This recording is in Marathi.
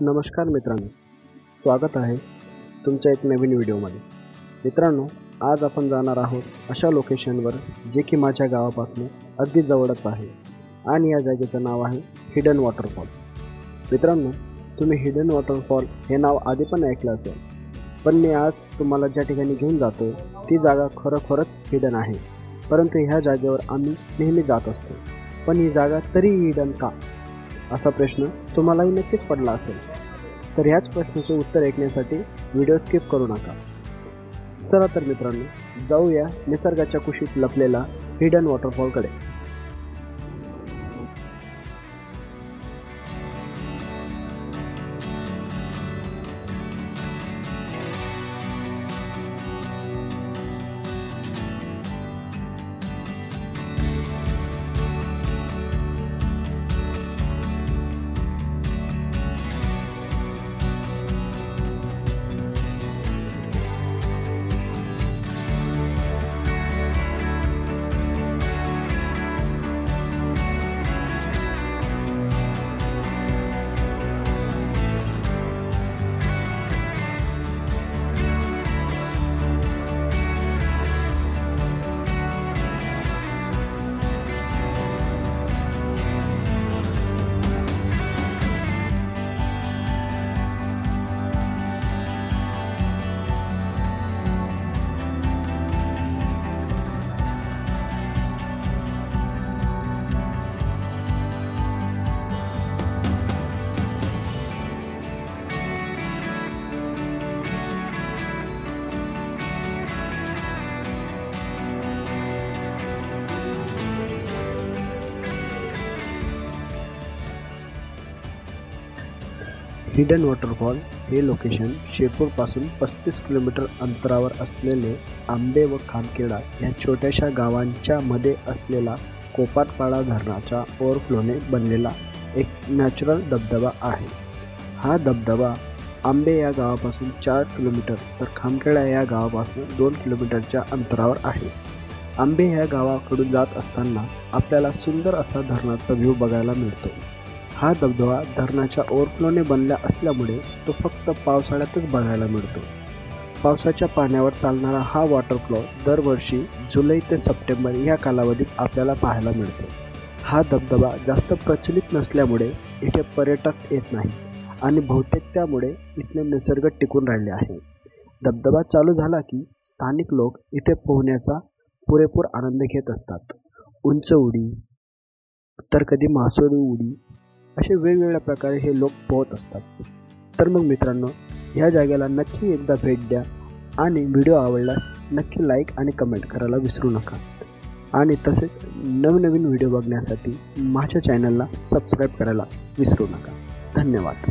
नमस्कार मित्रांनो, स्वागत आहे तुमच्या एक नवीन व्हिडिओमध्ये। मित्रांनो, आज आपण जाणार आहोत अशा लोकेशनवर जे की माझ्या गावापासून अगदी जवळच आहे आणि या जागेचं नाव आहे हिडन वॉटरफॉल। मित्रांनो, तुम्ही हिडन वॉटरफॉल हे नाव आधी पण ऐकलं असेल, पण मी आज तुम्हाला ज्या ठिकाणी घेऊन जातो ती जागा खरोखरच हिडन आहे। परंतु ह्या जागेवर आम्ही नेहमी जात असतो, पण ही जागा तरी हिडन का असा प्रश्न तुम्हालाही नक्कीच पडला असेल। तर ह्याच प्रश्नाचे उत्तर ऐकण्यासाठी व्हिडिओ स्किप करू नका। चला तर मित्रांनो, जाऊया निसर्गाच्या कुशीत लपलेला हिडन वॉटरफॉलकडे। हिडन वॉटरफॉल हे लोकेशन शिरपूरपासून 35 किलोमीटर अंतरावर असलेले आंबे व खामखेडा या छोट्याशा गावांच्या मध्ये असलेला कोपाटपाडा धरणाच्या ओव्हरफ्लोने बनलेला एक नॅचरल धबधबा आहे। हा धबधबा आंबे या गावापासून 4 किलोमीटर तर खामखेडा या गावापासून 2 किलोमीटरच्या अंतरावर आहे। आंबे या गावाकडून जात असताना आपल्याला सुंदर असा धरणाचा व्ह्यू बघायला मिळतो। हा धबधबा धरणाच्या ओव्हरफ्लोने बनला असल्यामुळे तो फक्त पावसाळ्यातच बघायला मिळतो। पावसाच्या पाण्यावर चालणारा हा वॉटरफ्लो दरवर्षी जुलै ते सप्टेंबर या कालावधीत आपल्याला पाहायला मिळतो। हा धबधबा जास्त प्रचलित नसल्यामुळे इथे पर्यटक येत नाहीत आणि बहुतेक त्यामुळे इथले निसर्ग टिकून राहिले आहे। धबधबा चालू झाला की स्थानिक लोक इथे पोहण्याचा पुरेपूर आनंद घेत असतात। उंच उडी तर कधी मासोळी उडी असे वेगवेगळ्या प्रकारे हे लोक पोहत असतात। तर मग मित्रांनो, ह्या जागेला नक्की एकदा भेट द्या आणि व्हिडिओ आवडल्यास नक्की लाईक आणि कमेंट करायला विसरू नका आणि तसेच नवनवीन व्हिडिओ बघण्यासाठी माझ्या चॅनलला सबस्क्राईब करायला विसरू नका। धन्यवाद।